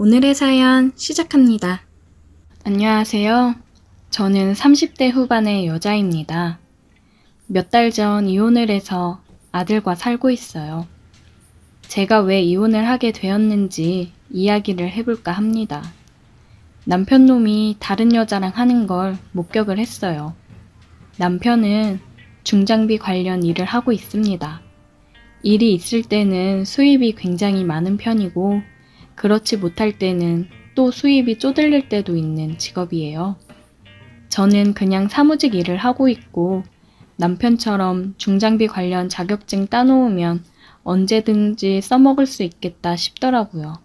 오늘의 사연 시작합니다. 안녕하세요. 저는 30대 후반의 여자입니다. 몇 달 전 이혼을 해서 아들과 살고 있어요. 제가 왜 이혼을 하게 되었는지 이야기를 해볼까 합니다. 남편 놈이 다른 여자랑 하는 걸 목격을 했어요. 남편은 중장비 관련 일을 하고 있습니다. 일이 있을 때는 수입이 굉장히 많은 편이고 그렇지 못할 때는 또 수입이 쪼들릴 때도 있는 직업이에요. 저는 그냥 사무직 일을 하고 있고 남편처럼 중장비 관련 자격증 따놓으면 언제든지 써먹을 수 있겠다 싶더라고요.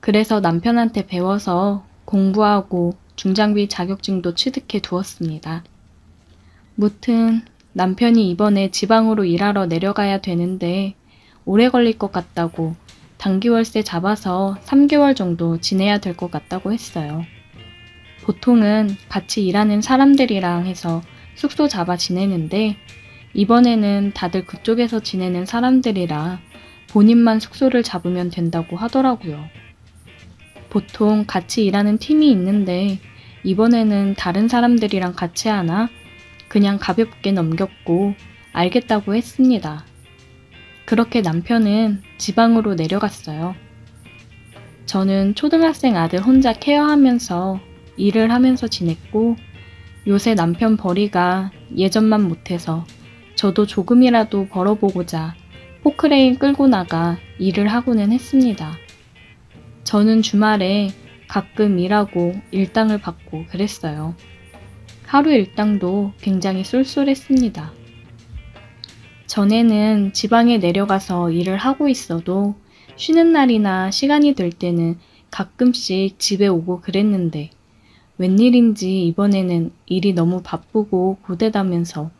그래서 남편한테 배워서 공부하고 중장비 자격증도 취득해 두었습니다. 무튼 남편이 이번에 지방으로 일하러 내려가야 되는데 오래 걸릴 것 같다고 단기월세 잡아서 3개월 정도 지내야 될 것 같다고 했어요. 보통은 같이 일하는 사람들이랑 해서 숙소 잡아 지내는데 이번에는 다들 그쪽에서 지내는 사람들이라 본인만 숙소를 잡으면 된다고 하더라고요. 보통 같이 일하는 팀이 있는데 이번에는 다른 사람들이랑 같이 하나 그냥 가볍게 넘겼고 알겠다고 했습니다. 그렇게 남편은 지방으로 내려갔어요. 저는 초등학생 아들 혼자 케어하면서 일을 하면서 지냈고 요새 남편 벌이가 예전만 못해서 저도 조금이라도 벌어보고자 포크레인 끌고 나가 일을 하고는 했습니다. 저는 주말에 가끔 일하고 일당을 받고 그랬어요. 하루 일당도 굉장히 쏠쏠했습니다. 전에는 지방에 내려가서 일을 하고 있어도 쉬는 날이나 시간이 될 때는 가끔씩 집에 오고 그랬는데 웬일인지 이번에는 일이 너무 바쁘고 고되다면서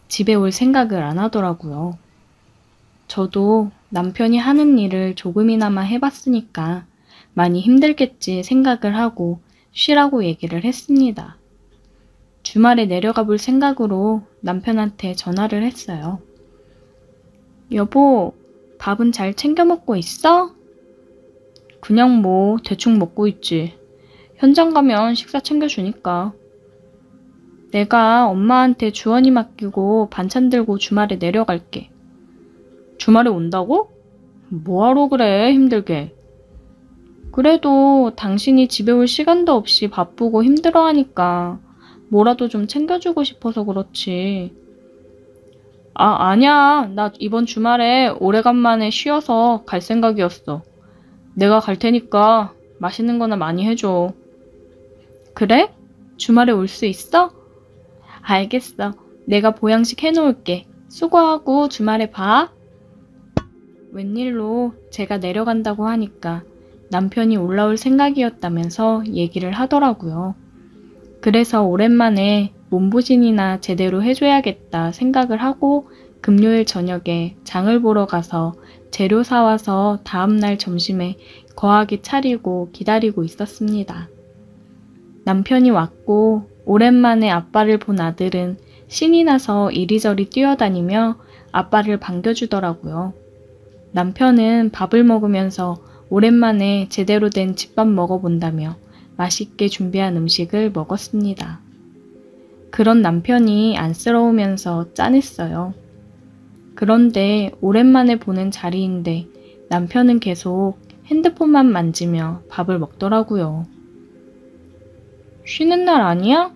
집에 올 생각을 안 하더라고요. 저도 남편이 하는 일을 조금이나마 해봤으니까 많이 힘들겠지 생각을 하고 쉬라고 얘기를 했습니다. 주말에 내려가 볼 생각으로 남편한테 전화를 했어요. 여보, 밥은 잘 챙겨 먹고 있어? 그냥 뭐 대충 먹고 있지. 현장 가면 식사 챙겨주니까. 내가 엄마한테 주원이 맡기고 반찬 들고 주말에 내려갈게. 주말에 온다고? 뭐하러 그래, 힘들게. 그래도 당신이 집에 올 시간도 없이 바쁘고 힘들어하니까 뭐라도 좀 챙겨주고 싶어서 그렇지. 아니야. 나 이번 주말에 오래간만에 쉬어서 갈 생각이었어. 내가 갈 테니까 맛있는 거나 많이 해줘. 그래? 주말에 올 수 있어? 알겠어. 내가 보양식 해놓을게. 수고하고 주말에 봐. 웬일로 제가 내려간다고 하니까 남편이 올라올 생각이었다면서 얘기를 하더라고요. 그래서 오랜만에 몸보신이나 제대로 해줘야겠다 생각을 하고 금요일 저녁에 장을 보러 가서 재료 사와서 다음날 점심에 거하게 차리고 기다리고 있었습니다. 남편이 왔고 오랜만에 아빠를 본 아들은 신이 나서 이리저리 뛰어다니며 아빠를 반겨주더라고요. 남편은 밥을 먹으면서 오랜만에 제대로 된 집밥 먹어본다며 맛있게 준비한 음식을 먹었습니다. 그런 남편이 안쓰러우면서 짠했어요. 그런데 오랜만에 보는 자리인데 남편은 계속 핸드폰만 만지며 밥을 먹더라고요. 쉬는 날 아니야?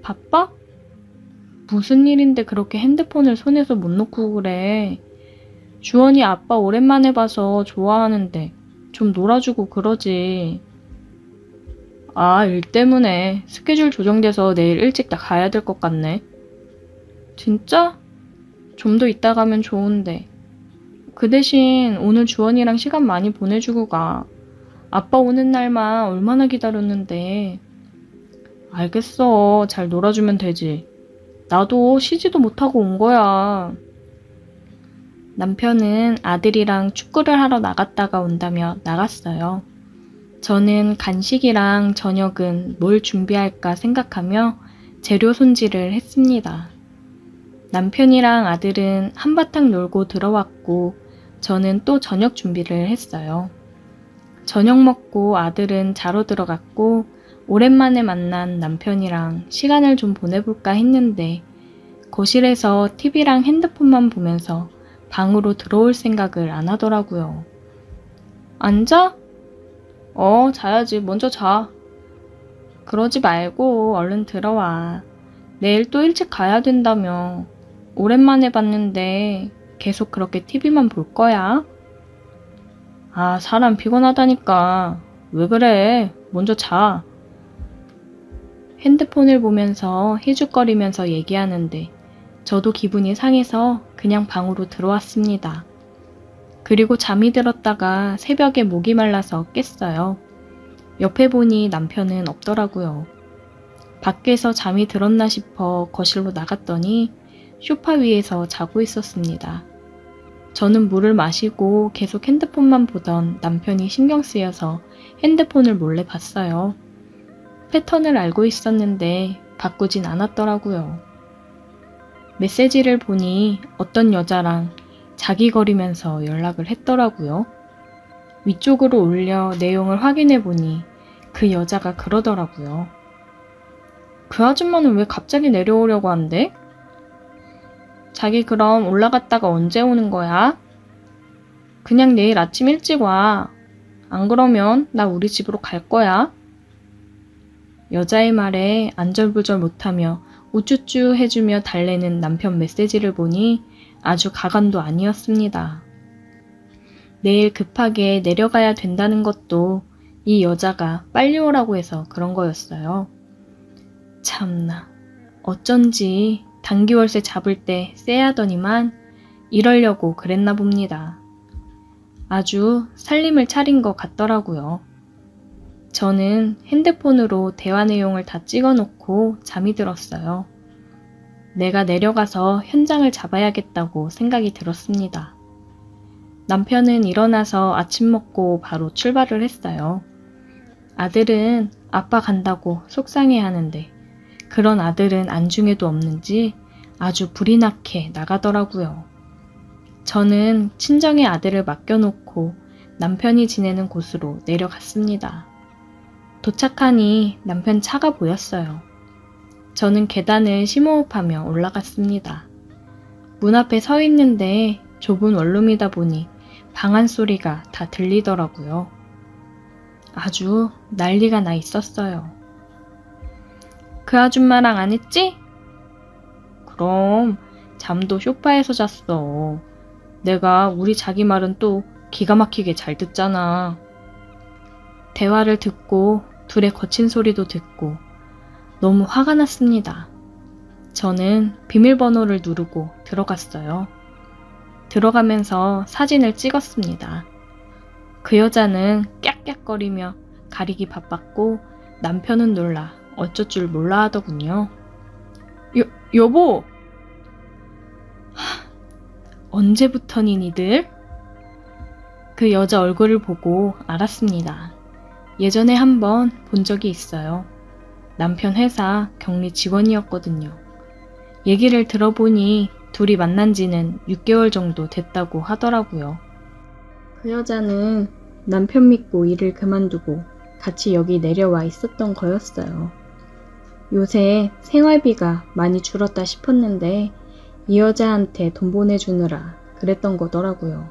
바빠? 무슨 일인데 그렇게 핸드폰을 손에서 못 놓고 그래. 주원이 아빠 오랜만에 봐서 좋아하는데 좀 놀아주고 그러지. 일 때문에 스케줄 조정돼서 내일 일찍 가야 될 것 같네. 진짜? 좀 더 이따 가면 좋은데. 그 대신 오늘 주원이랑 시간 많이 보내주고 가. 아빠 오는 날만 얼마나 기다렸는데. 알겠어. 잘 놀아주면 되지. 나도 쉬지도 못하고 온 거야. 남편은 아들이랑 축구를 하러 나갔다가 온다며 나갔어요. 저는 간식이랑 저녁은 뭘 준비할까 생각하며 재료 손질을 했습니다. 남편이랑 아들은 한바탕 놀고 들어왔고 저는 또 저녁 준비를 했어요. 저녁 먹고 아들은 자러 들어갔고 오랜만에 만난 남편이랑 시간을 좀 보내볼까 했는데 거실에서 TV랑 핸드폰만 보면서 방으로 들어올 생각을 안 하더라고요. 앉아? 자야지. 먼저 자. 그러지 말고 얼른 들어와. 내일 또 일찍 가야 된다며. 오랜만에 봤는데 계속 그렇게 TV만 볼 거야? 사람 피곤하다니까. 왜 그래? 먼저 자. 핸드폰을 보면서 희죽거리면서 얘기하는데 저도 기분이 상해서 그냥 방으로 들어왔습니다. 그리고 잠이 들었다가 새벽에 목이 말라서 깼어요. 옆에 보니 남편은 없더라고요. 밖에서 잠이 들었나 싶어 거실로 나갔더니 소파 위에서 자고 있었습니다. 저는 물을 마시고 계속 핸드폰만 보던 남편이 신경 쓰여서 핸드폰을 몰래 봤어요. 패턴을 알고 있었는데 바꾸진 않았더라고요. 메시지를 보니 어떤 여자랑 자기거리면서 연락을 했더라고요. 위쪽으로 올려 내용을 확인해 보니 그 여자가 그러더라고요. 그 아줌마는 왜 갑자기 내려오려고 한대? 자기 그럼 올라갔다가 언제 오는 거야? 그냥 내일 아침 일찍 와. 안 그러면 나 우리 집으로 갈 거야. 여자의 말에 안절부절 못하며 우쭈쭈 해주며 달래는 남편 메시지를 보니 아주 가관도 아니었습니다. 내일 급하게 내려가야 된다는 것도 이 여자가 빨리 오라고 해서 그런 거였어요. 참나, 어쩐지 단기월세 잡을 때 쎄하더니만 이러려고 그랬나 봅니다. 아주 살림을 차린 것 같더라고요. 저는 핸드폰으로 대화 내용을 다 찍어놓고 잠이 들었어요. 내가 내려가서 현장을 잡아야겠다고 생각이 들었습니다. 남편은 일어나서 아침 먹고 바로 출발을 했어요. 아들은 아빠 간다고 속상해 하는데 그런 아들은 안중에도 없는지 아주 불이 나게 나가더라고요. 저는 친정의 아들을 맡겨놓고 남편이 지내는 곳으로 내려갔습니다. 도착하니 남편 차가 보였어요. 저는 계단을 심호흡하며 올라갔습니다. 문 앞에 서 있는데 좁은 원룸이다 보니 방 안 소리가 다 들리더라고요. 아주 난리가 나 있었어요. 그 아줌마랑 안 했지? 그럼 잠도 소파에서 잤어. 내가 우리 자기 말은 또 기가 막히게 잘 듣잖아. 대화를 듣고 둘의 거친 소리도 듣고 너무 화가 났습니다. 저는 비밀번호를 누르고 들어갔어요. 들어가면서 사진을 찍었습니다. 그 여자는 깍깍거리며 가리기 바빴고 남편은 놀라 어쩔 줄 몰라 하더군요. 여보! 언제부터니 니들? 그 여자 얼굴을 보고 알았습니다. 예전에 한번 본 적이 있어요. 남편 회사 격리 직원이었거든요. 얘기를 들어보니 둘이 만난 지는 6개월 정도 됐다고 하더라고요. 그 여자는 남편 믿고 일을 그만두고 같이 여기 내려와 있었던 거였어요. 요새 생활비가 많이 줄었다 싶었는데 이 여자한테 돈 보내주느라 그랬던 거더라고요.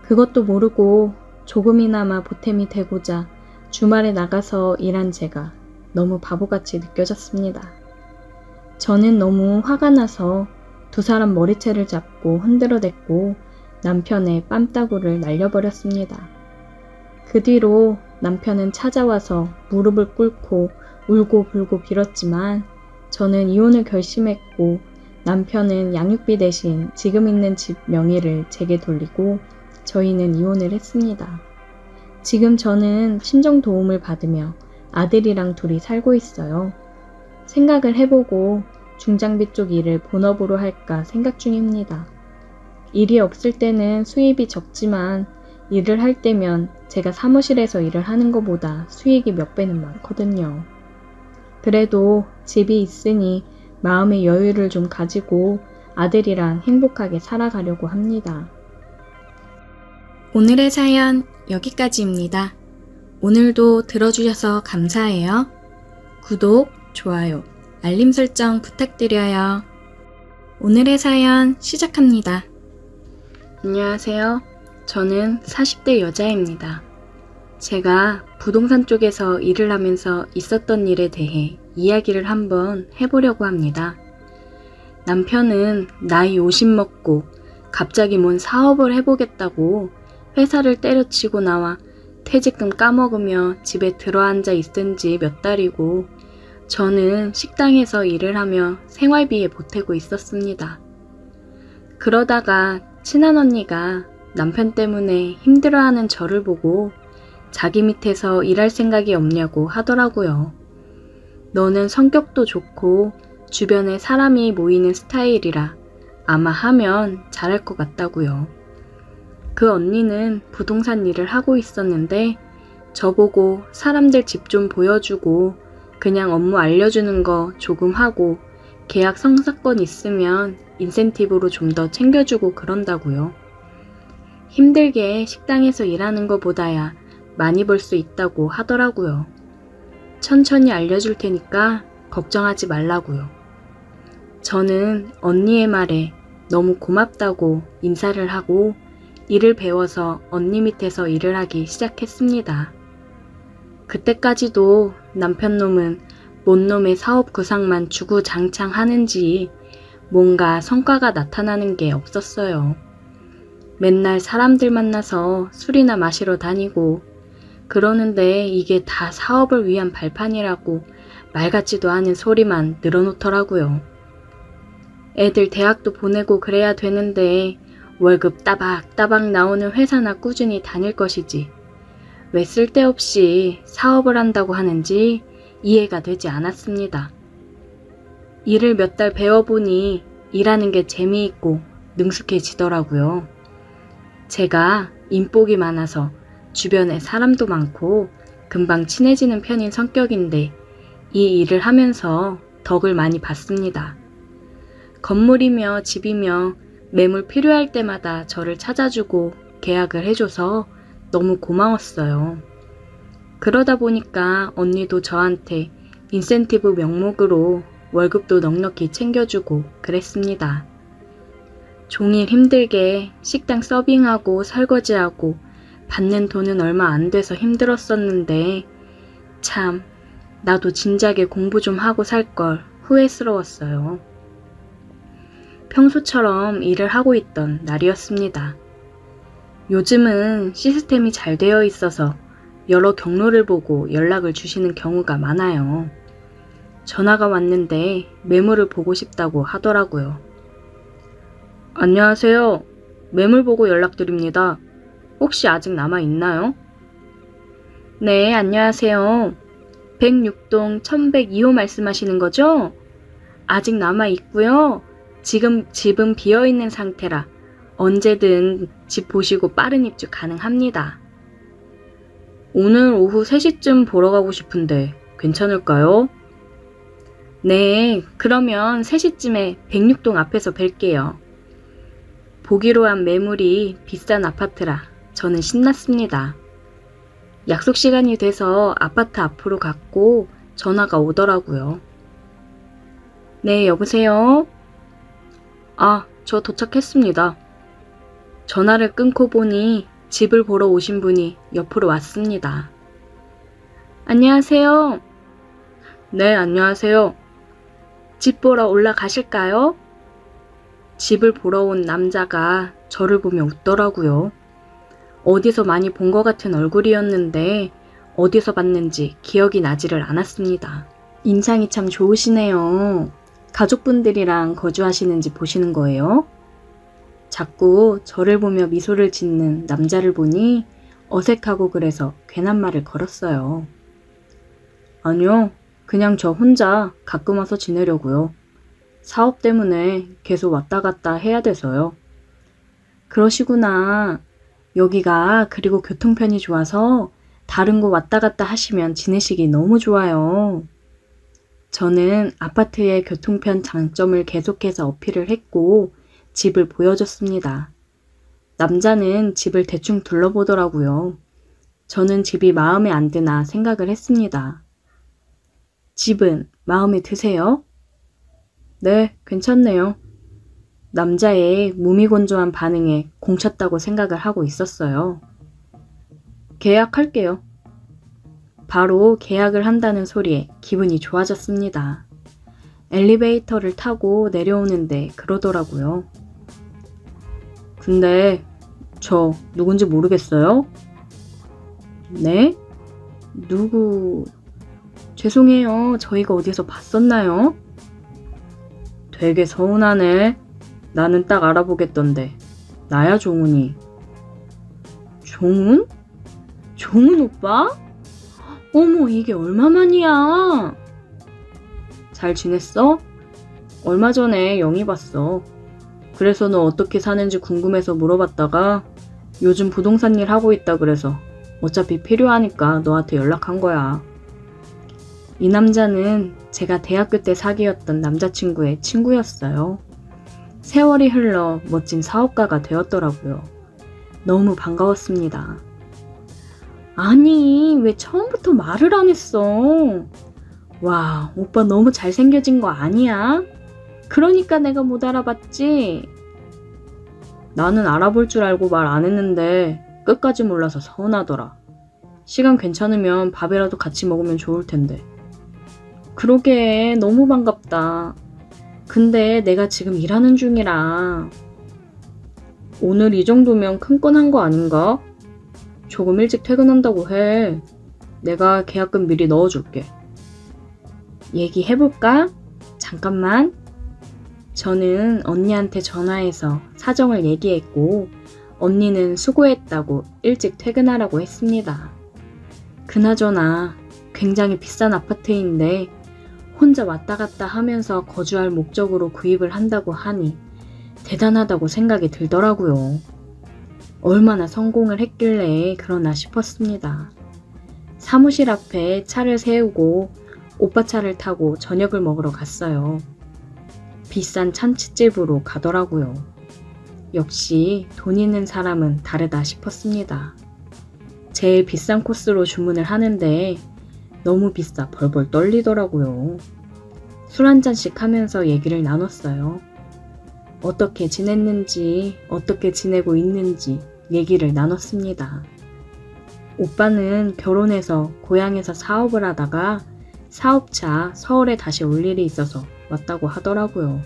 그것도 모르고 조금이나마 보탬이 되고자 주말에 나가서 일한 제가 너무 바보같이 느껴졌습니다. 저는 너무 화가 나서 두 사람 머리채를 잡고 흔들어댔고 남편의 뺨따구를 날려버렸습니다. 그 뒤로 남편은 찾아와서 무릎을 꿇고 울고불고 빌었지만 저는 이혼을 결심했고 남편은 양육비 대신 지금 있는 집 명의를 제게 돌리고 저희는 이혼을 했습니다. 지금 저는 친정 도움을 받으며 아들이랑 둘이 살고 있어요. 생각을 해보고 중장비 쪽 일을 본업으로 할까 생각 중입니다. 일이 없을 때는 수입이 적지만 일을 할 때면 제가 사무실에서 일을 하는 것보다 수익이 몇 배는 많거든요. 그래도 집이 있으니 마음의 여유를 좀 가지고 아들이랑 행복하게 살아가려고 합니다. 오늘의 사연 여기까지입니다. 오늘도 들어주셔서 감사해요. 구독, 좋아요, 알림 설정 부탁드려요. 오늘의 사연 시작합니다. 안녕하세요. 저는 40대 여자입니다. 제가 부동산 쪽에서 일을 하면서 있었던 일에 대해 이야기를 한번 해보려고 합니다. 남편은 나이 50 먹고 갑자기 뭔 사업을 해보겠다고 회사를 때려치고 나와 퇴직금 까먹으며 집에 들어앉아 있은 지 몇 달이고 저는 식당에서 일을 하며 생활비에 보태고 있었습니다. 그러다가 친한 언니가 남편 때문에 힘들어하는 저를 보고 자기 밑에서 일할 생각이 없냐고 하더라고요. 너는 성격도 좋고 주변에 사람이 모이는 스타일이라 아마 하면 잘할 것 같다고요. 그 언니는 부동산 일을 하고 있었는데 저보고 사람들 집 좀 보여주고 그냥 업무 알려주는 거 조금 하고 계약 성사건 있으면 인센티브로 좀 더 챙겨주고 그런다고요. 힘들게 식당에서 일하는 것보다야 많이 벌 수 있다고 하더라고요. 천천히 알려줄 테니까 걱정하지 말라고요. 저는 언니의 말에 너무 고맙다고 인사를 하고 일을 배워서 언니 밑에서 일을 하기 시작했습니다. 그때까지도 남편 놈은 뭔 놈의 사업 구상만 주구장창 하는지 뭔가 성과가 나타나는 게 없었어요. 맨날 사람들 만나서 술이나 마시러 다니고 그러는데 이게 다 사업을 위한 발판이라고 말 같지도 않은 소리만 늘어놓더라고요. 애들 대학도 보내고 그래야 되는데 월급 따박따박 나오는 회사나 꾸준히 다닐 것이지 왜 쓸데없이 사업을 한다고 하는지 이해가 되지 않았습니다. 일을 몇 달 배워보니 일하는 게 재미있고 능숙해지더라고요. 제가 인복이 많아서 주변에 사람도 많고 금방 친해지는 편인 성격인데 이 일을 하면서 덕을 많이 봤습니다. 건물이며 집이며 매물 필요할 때마다 저를 찾아주고 계약을 해줘서 너무 고마웠어요. 그러다 보니까 언니도 저한테 인센티브 명목으로 월급도 넉넉히 챙겨주고 그랬습니다. 종일 힘들게 식당 서빙하고 설거지하고 받는 돈은 얼마 안 돼서 힘들었었는데 참 나도 진작에 공부 좀 하고 살 걸 후회스러웠어요. 평소처럼 일을 하고 있던 날이었습니다. 요즘은 시스템이 잘 되어 있어서 여러 경로를 보고 연락을 주시는 경우가 많아요. 전화가 왔는데 매물을 보고 싶다고 하더라고요. 안녕하세요. 매물 보고 연락드립니다. 혹시 아직 남아있나요? 네, 안녕하세요. 106동 1102호 말씀하시는 거죠? 아직 남아있고요. 지금 집은 비어있는 상태라 언제든 집 보시고 빠른 입주 가능합니다. 오늘 오후 3시쯤 보러 가고 싶은데 괜찮을까요? 네, 그러면 3시쯤에 106동 앞에서 뵐게요. 보기로 한 매물이 비싼 아파트라 저는 신났습니다. 약속 시간이 돼서 아파트 앞으로 갔고 전화가 오더라고요. 네, 여보세요? 아, 저 도착했습니다. 전화를 끊고 보니 집을 보러 오신 분이 옆으로 왔습니다. 안녕하세요. 네, 안녕하세요. 집 보러 올라가실까요? 집을 보러 온 남자가 저를 보며 웃더라고요. 어디서 많이 본 것 같은 얼굴이었는데 어디서 봤는지 기억이 나지를 않았습니다. 인상이 참 좋으시네요. 가족분들이랑 거주하시는지 보시는 거예요? 자꾸 저를 보며 미소를 짓는 남자를 보니 어색하고 그래서 괜한 말을 걸었어요. 아니요, 그냥 저 혼자 가끔 와서 지내려고요. 사업 때문에 계속 왔다 갔다 해야 돼서요. 그러시구나. 여기가 그리고 교통편이 좋아서 다른 곳 왔다 갔다 하시면 지내시기 너무 좋아요. 저는 아파트의 교통편 장점을 계속해서 어필을 했고 집을 보여줬습니다. 남자는 집을 대충 둘러보더라고요. 저는 집이 마음에 안 드나 생각을 했습니다. 집은 마음에 드세요? 네, 괜찮네요. 남자의 무미건조한 반응에 공쳤다고 생각을 하고 있었어요. 계약할게요. 바로 계약을 한다는 소리에 기분이 좋아졌습니다. 엘리베이터를 타고 내려오는데 그러더라고요. 근데 저 누군지 모르겠어요? 네? 누구... 죄송해요. 저희가 어디서 봤었나요? 되게 서운하네. 나는 딱 알아보겠던데. 나야 종훈이. 종훈? 종훈 오빠? 어머, 이게 얼마만이야? 잘 지냈어? 얼마 전에 영희 봤어. 그래서 너 어떻게 사는지 궁금해서 물어봤다가 요즘 부동산 일 하고 있다 그래서 어차피 필요하니까 너한테 연락한 거야. 이 남자는 제가 대학교 때 사귀었던 남자친구의 친구였어요. 세월이 흘러 멋진 사업가가 되었더라고요. 너무 반가웠습니다. 아니, 왜 처음부터 말을 안 했어? 와, 오빠 너무 잘생겨진 거 아니야? 그러니까 내가 못 알아봤지? 나는 알아볼 줄 알고 말 안 했는데 끝까지 몰라서 서운하더라. 시간 괜찮으면 밥이라도 같이 먹으면 좋을 텐데. 그러게, 너무 반갑다. 근데 내가 지금 일하는 중이라. 오늘 이 정도면 큰 건 한 거 아닌가? 조금 일찍 퇴근한다고 해. 내가 계약금 미리 넣어줄게. 얘기해볼까? 잠깐만. 저는 언니한테 전화해서 사정을 얘기했고 언니는 수고했다고 일찍 퇴근하라고 했습니다. 그나저나 굉장히 비싼 아파트인데 혼자 왔다 갔다 하면서 거주할 목적으로 구입을 한다고 하니 대단하다고 생각이 들더라고요. 얼마나 성공을 했길래 그러나 싶었습니다. 사무실 앞에 차를 세우고 오빠 차를 타고 저녁을 먹으러 갔어요. 비싼 참치집으로 가더라고요. 역시 돈 있는 사람은 다르다 싶었습니다. 제일 비싼 코스로 주문을 하는데 너무 비싸 벌벌 떨리더라고요. 술 한 잔씩 하면서 얘기를 나눴어요. 어떻게 지냈는지, 어떻게 지내고 있는지 얘기를 나눴습니다. 오빠는 결혼해서 고향에서 사업을 하다가 사업차 서울에 다시 올 일이 있어서 왔다고 하더라고요.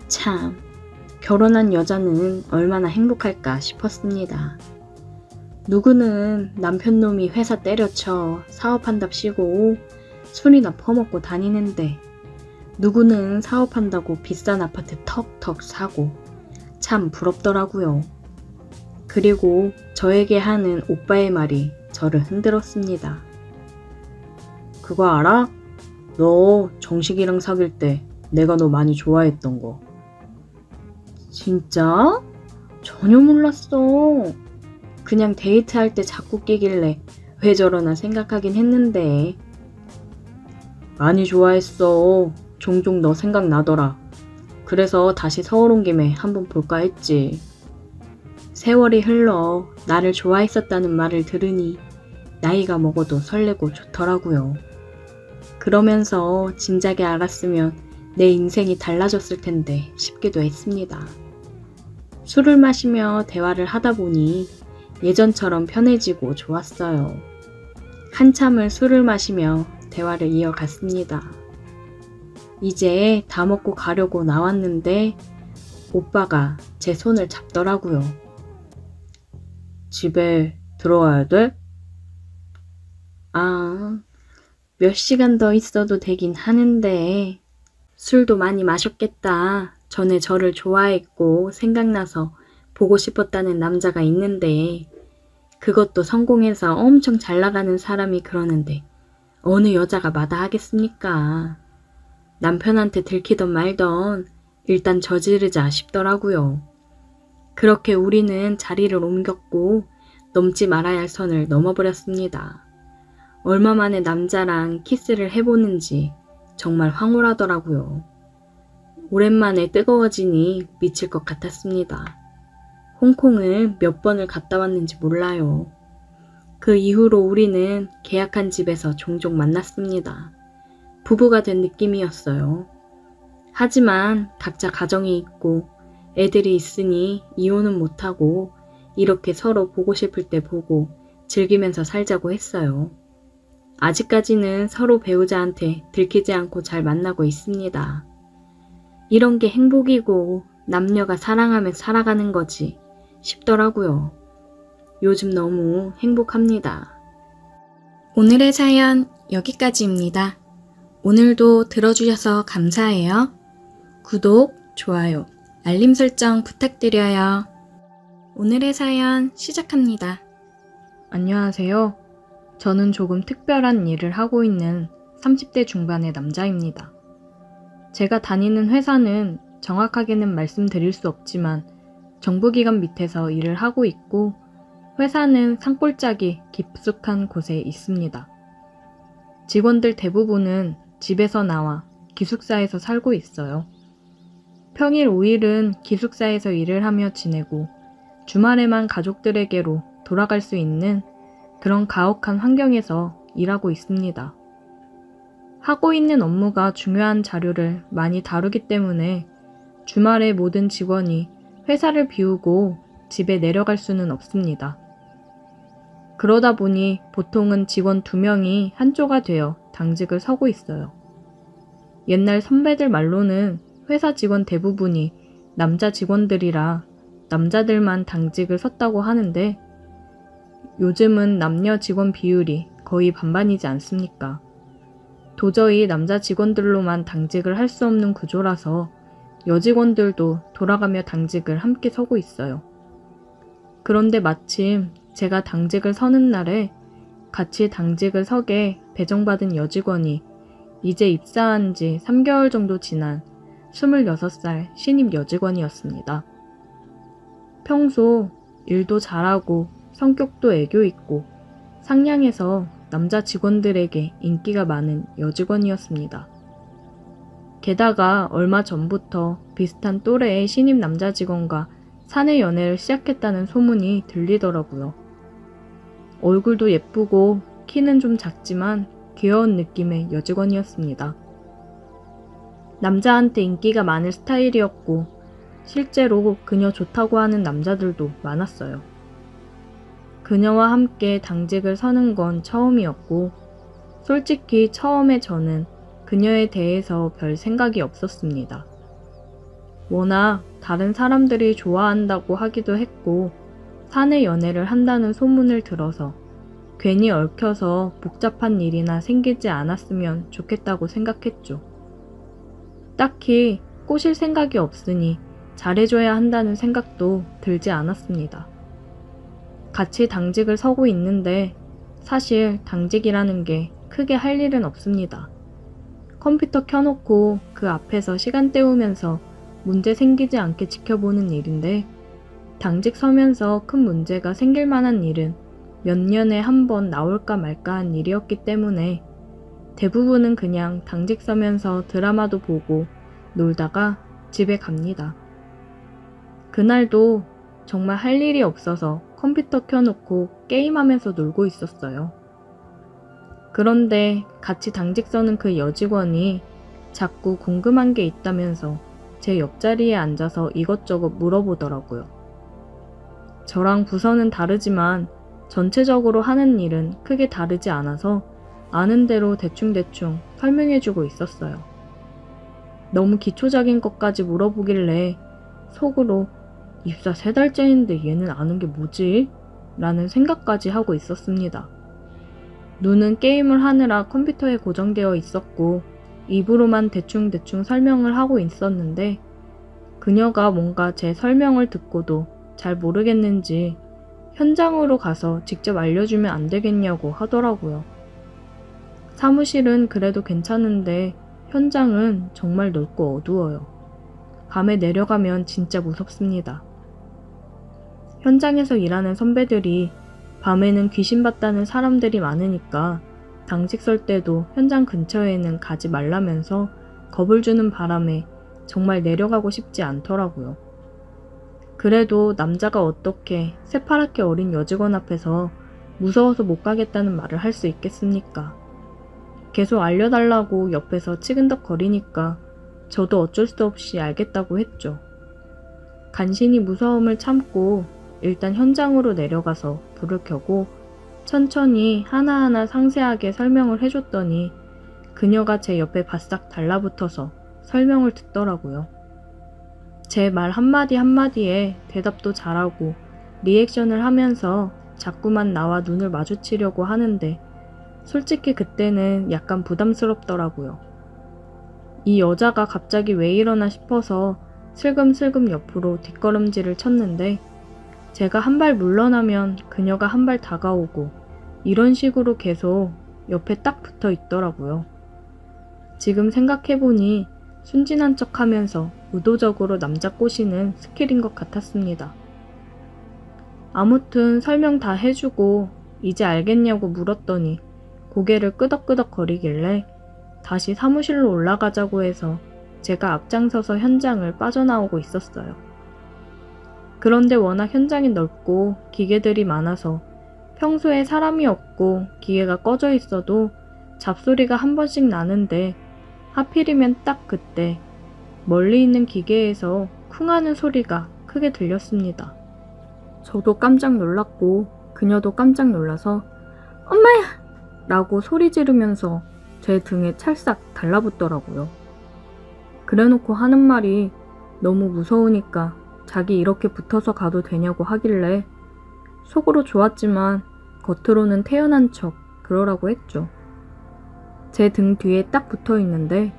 참, 결혼한 여자는 얼마나 행복할까 싶었습니다. 누구는 남편놈이 회사 때려쳐 사업한답시고 술이나 퍼먹고 다니는데 누구는 사업한다고 비싼 아파트 턱턱 사고 참 부럽더라고요. 그리고 저에게 하는 오빠의 말이 저를 흔들었습니다. 그거 알아? 너 정식이랑 사귈 때 내가 너 많이 좋아했던 거. 진짜? 전혀 몰랐어. 그냥 데이트할 때 자꾸 끼길래 왜 저러나 생각하긴 했는데. 많이 좋아했어. 종종 너 생각나더라. 그래서 다시 서울 온 김에 한번 볼까 했지. 세월이 흘러 나를 좋아했었다는 말을 들으니 나이가 먹어도 설레고 좋더라고요. 그러면서 진작에 알았으면 내 인생이 달라졌을 텐데 싶기도 했습니다. 술을 마시며 대화를 하다 보니 예전처럼 편해지고 좋았어요. 한참을 술을 마시며 대화를 이어갔습니다. 이제 다 먹고 가려고 나왔는데 오빠가 제 손을 잡더라고요. 집에 들어와야 돼? 아, 몇 시간 더 있어도 되긴 하는데 술도 많이 마셨겠다. 전에 저를 좋아했고 생각나서 보고 싶었다는 남자가 있는데 그것도 성공해서 엄청 잘 나가는 사람이 그러는데 어느 여자가 마다하겠습니까? 남편한테 들키던 말던 일단 저지르자 싶더라고요. 그렇게 우리는 자리를 옮겼고 넘지 말아야 할 선을 넘어버렸습니다. 얼마 만에 남자랑 키스를 해보는지 정말 황홀하더라고요. 오랜만에 뜨거워지니 미칠 것 같았습니다. 홍콩을 몇 번을 갔다 왔는지 몰라요. 그 이후로 우리는 계약한 집에서 종종 만났습니다. 부부가 된 느낌이었어요. 하지만 각자 가정이 있고 애들이 있으니 이혼은 못하고 이렇게 서로 보고 싶을 때 보고 즐기면서 살자고 했어요. 아직까지는 서로 배우자한테 들키지 않고 잘 만나고 있습니다. 이런 게 행복이고 남녀가 사랑하며 살아가는 거지 싶더라고요. 요즘 너무 행복합니다. 오늘의 사연 여기까지입니다. 오늘도 들어주셔서 감사해요. 구독, 좋아요, 알림 설정 부탁드려요. 오늘의 사연 시작합니다. 안녕하세요. 저는 조금 특별한 일을 하고 있는 30대 중반의 남자입니다. 제가 다니는 회사는 정확하게는 말씀드릴 수 없지만 정부기관 밑에서 일을 하고 있고 회사는 산골짜기 깊숙한 곳에 있습니다. 직원들 대부분은 집에서 나와 기숙사에서 살고 있어요. 평일 5일은 기숙사에서 일을 하며 지내고 주말에만 가족들에게로 돌아갈 수 있는 그런 가혹한 환경에서 일하고 있습니다. 하고 있는 업무가 중요한 자료를 많이 다루기 때문에 주말에 모든 직원이 회사를 비우고 집에 내려갈 수는 없습니다. 그러다 보니 보통은 직원 2명이 한조가 되어 당직을 서고 있어요. 옛날 선배들 말로는 회사 직원 대부분이 남자 직원들이라 남자들만 당직을 섰다고 하는데 요즘은 남녀 직원 비율이 거의 반반이지 않습니까? 도저히 남자 직원들로만 당직을 할 수 없는 구조라서 여직원들도 돌아가며 당직을 함께 서고 있어요. 그런데 마침 제가 당직을 서는 날에 같이 당직을 서게 배정받은 여직원이 이제 입사한 지 3개월 정도 지난 26살 신입 여직원이었습니다. 평소 일도 잘하고 성격도 애교 있고 상냥해서 남자 직원들에게 인기가 많은 여직원이었습니다. 게다가 얼마 전부터 비슷한 또래의 신입 남자 직원과 사내 연애를 시작했다는 소문이 들리더라고요. 얼굴도 예쁘고 키는 좀 작지만 귀여운 느낌의 여직원이었습니다. 남자한테 인기가 많을 스타일이었고 실제로 그녀 좋다고 하는 남자들도 많았어요. 그녀와 함께 당직을 서는 건 처음이었고 솔직히 처음에 저는 그녀에 대해서 별 생각이 없었습니다. 워낙 다른 사람들이 좋아한다고 하기도 했고 사내 연애를 한다는 소문을 들어서 괜히 얽혀서 복잡한 일이나 생기지 않았으면 좋겠다고 생각했죠. 딱히 꼬실 생각이 없으니 잘해줘야 한다는 생각도 들지 않았습니다. 같이 당직을 서고 있는데 사실 당직이라는 게 크게 할 일은 없습니다. 컴퓨터 켜놓고 그 앞에서 시간 때우면서 문제 생기지 않게 지켜보는 일인데 당직 서면서 큰 문제가 생길 만한 일은 몇 년에 한 번 나올까 말까한 일이었기 때문에 대부분은 그냥 당직 서면서 드라마도 보고 놀다가 집에 갑니다. 그날도 정말 할 일이 없어서 컴퓨터 켜놓고 게임하면서 놀고 있었어요. 그런데 같이 당직 서는 그 여직원이 자꾸 궁금한 게 있다면서 제 옆자리에 앉아서 이것저것 물어보더라고요. 저랑 부서는 다르지만 전체적으로 하는 일은 크게 다르지 않아서 아는 대로 대충대충 설명해주고 있었어요. 너무 기초적인 것까지 물어보길래 속으로 입사 3달째인데 얘는 아는 게 뭐지? 라는 생각까지 하고 있었습니다. 눈은 게임을 하느라 컴퓨터에 고정되어 있었고 입으로만 대충대충 설명을 하고 있었는데 그녀가 뭔가 제 설명을 듣고도 잘 모르겠는지 현장으로 가서 직접 알려주면 안 되겠냐고 하더라고요. 사무실은 그래도 괜찮은데 현장은 정말 넓고 어두워요. 밤에 내려가면 진짜 무섭습니다. 현장에서 일하는 선배들이 밤에는 귀신 봤다는 사람들이 많으니까 당직 설 때도 현장 근처에는 가지 말라면서 겁을 주는 바람에 정말 내려가고 싶지 않더라고요. 그래도 남자가 어떻게 새파랗게 어린 여직원 앞에서 무서워서 못 가겠다는 말을 할 수 있겠습니까? 계속 알려달라고 옆에서 치근덕거리니까 저도 어쩔 수 없이 알겠다고 했죠. 간신히 무서움을 참고 일단 현장으로 내려가서 불을 켜고 천천히 하나하나 상세하게 설명을 해줬더니 그녀가 제 옆에 바싹 달라붙어서 설명을 듣더라고요. 제 말 한마디 한마디에 대답도 잘하고 리액션을 하면서 자꾸만 나와 눈을 마주치려고 하는데 솔직히 그때는 약간 부담스럽더라고요. 이 여자가 갑자기 왜 이러나 싶어서 슬금슬금 옆으로 뒷걸음질을 쳤는데 제가 한 발 물러나면 그녀가 한 발 다가오고 이런 식으로 계속 옆에 딱 붙어 있더라고요. 지금 생각해보니 순진한 척하면서 의도적으로 남자 꼬시는 스킬인 것 같았습니다. 아무튼 설명 다 해주고 이제 알겠냐고 물었더니 고개를 끄덕끄덕 거리길래 다시 사무실로 올라가자고 해서 제가 앞장서서 현장을 빠져나오고 있었어요. 그런데 워낙 현장이 넓고 기계들이 많아서 평소에 사람이 없고 기계가 꺼져 있어도 잡소리가 한 번씩 나는데 하필이면 딱 그때 멀리 있는 기계에서 쿵 하는 소리가 크게 들렸습니다. 저도 깜짝 놀랐고 그녀도 깜짝 놀라서 엄마야! 라고 소리 지르면서 제 등에 찰싹 달라붙더라고요. 그래놓고 하는 말이 너무 무서우니까 자기 이렇게 붙어서 가도 되냐고 하길래 속으로 좋았지만 겉으로는 태연한 척 그러라고 했죠. 제 등 뒤에 딱 붙어 있는데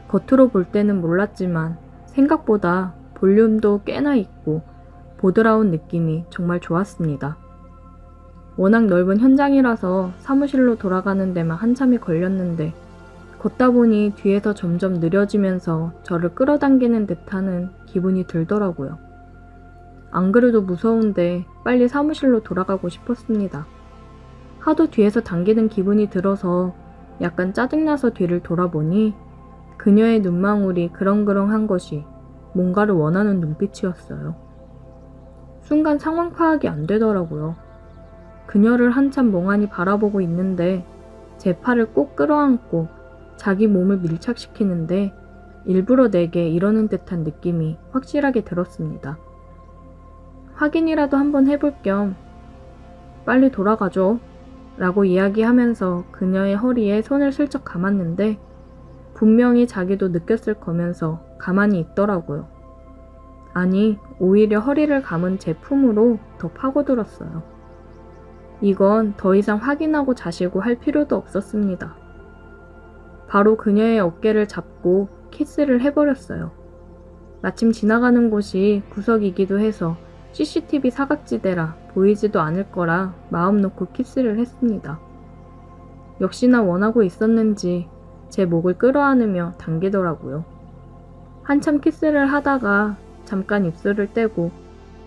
겉으로 볼 때는 몰랐지만 생각보다 볼륨도 꽤나 있고 보드라운 느낌이 정말 좋았습니다. 워낙 넓은 현장이라서 사무실로 돌아가는 데만 한참이 걸렸는데 걷다 보니 뒤에서 점점 느려지면서 저를 끌어당기는 듯하는 기분이 들더라고요. 안 그래도 무서운데 빨리 사무실로 돌아가고 싶었습니다. 하도 뒤에서 당기는 기분이 들어서 약간 짜증나서 뒤를 돌아보니 그녀의 눈망울이 그렁그렁한 것이 뭔가를 원하는 눈빛이었어요. 순간 상황 파악이 안 되더라고요. 그녀를 한참 멍하니 바라보고 있는데 제 팔을 꼭 끌어안고 자기 몸을 밀착시키는데 일부러 내게 이러는 듯한 느낌이 확실하게 들었습니다. 확인이라도 한번 해볼 겸 빨리 돌아가죠 라고 이야기하면서 그녀의 허리에 손을 슬쩍 감았는데 분명히 자기도 느꼈을 거면서 가만히 있더라고요. 아니, 오히려 허리를 감은 제 품으로 더 파고들었어요. 이건 더 이상 확인하고 자시고 할 필요도 없었습니다. 바로 그녀의 어깨를 잡고 키스를 해버렸어요. 마침 지나가는 곳이 구석이기도 해서 CCTV 사각지대라 보이지도 않을 거라 마음 놓고 키스를 했습니다. 역시나 원하고 있었는지 제 목을 끌어안으며 당기더라고요. 한참 키스를 하다가 잠깐 입술을 떼고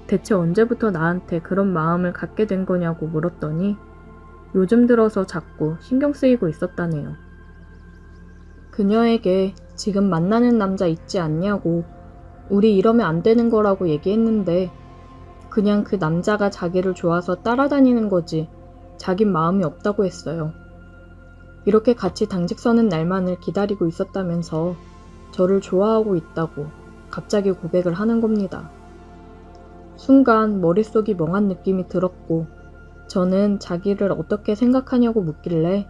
대체 언제부터 나한테 그런 마음을 갖게 된 거냐고 물었더니 요즘 들어서 자꾸 신경 쓰이고 있었다네요. 그녀에게 지금 만나는 남자 있지 않냐고 우리 이러면 안 되는 거라고 얘기했는데 그냥 그 남자가 자기를 좋아서 따라다니는 거지 자긴 마음이 없다고 했어요. 이렇게 같이 당직 서는 날만을 기다리고 있었다면서 저를 좋아하고 있다고 갑자기 고백을 하는 겁니다. 순간 머릿속이 멍한 느낌이 들었고 저는 자기를 어떻게 생각하냐고 묻길래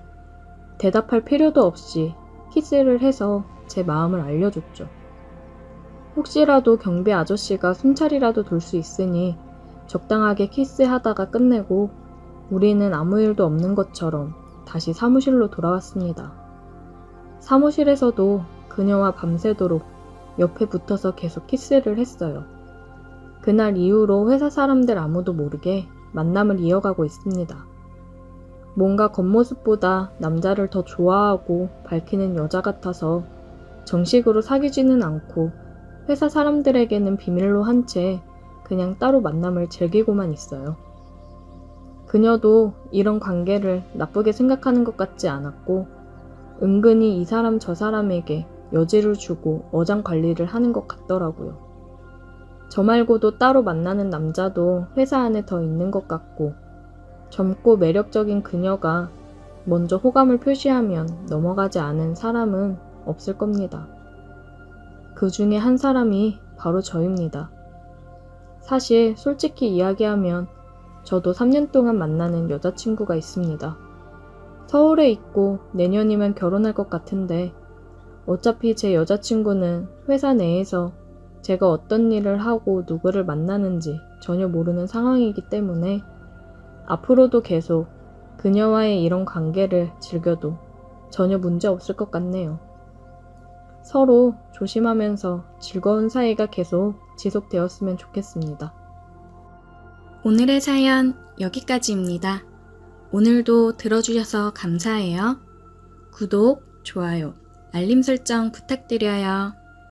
대답할 필요도 없이 키스를 해서 제 마음을 알려줬죠. 혹시라도 경비 아저씨가 순찰이라도 돌 수 있으니 적당하게 키스하다가 끝내고 우리는 아무 일도 없는 것처럼 다시 사무실로 돌아왔습니다. 사무실에서도 그녀와 밤새도록 옆에 붙어서 계속 키스를 했어요. 그날 이후로 회사 사람들 아무도 모르게 만남을 이어가고 있습니다. 뭔가 겉모습보다 남자를 더 좋아하고 밝히는 여자 같아서 정식으로 사귀지는 않고 회사 사람들에게는 비밀로 한 채 그냥 따로 만남을 즐기고만 있어요. 그녀도 이런 관계를 나쁘게 생각하는 것 같지 않았고 은근히 이 사람 저 사람에게 여지를 주고 어장 관리를 하는 것 같더라고요. 저 말고도 따로 만나는 남자도 회사 안에 더 있는 것 같고, 젊고 매력적인 그녀가 먼저 호감을 표시하면 넘어가지 않은 사람은 없을 겁니다. 그 중에 한 사람이 바로 저입니다. 사실 솔직히 이야기하면 저도 3년 동안 만나는 여자친구가 있습니다. 서울에 있고 내년이면 결혼할 것 같은데 어차피 제 여자친구는 회사 내에서 제가 어떤 일을 하고 누구를 만나는지 전혀 모르는 상황이기 때문에 앞으로도 계속 그녀와의 이런 관계를 즐겨도 전혀 문제 없을 것 같네요. 서로 조심하면서 즐거운 사이가 계속 지속되었으면 좋겠습니다. 오늘의 사연 여기까지입니다. 오늘도 들어주셔서 감사해요. 구독, 좋아요, 알림 설정 부탁드려요.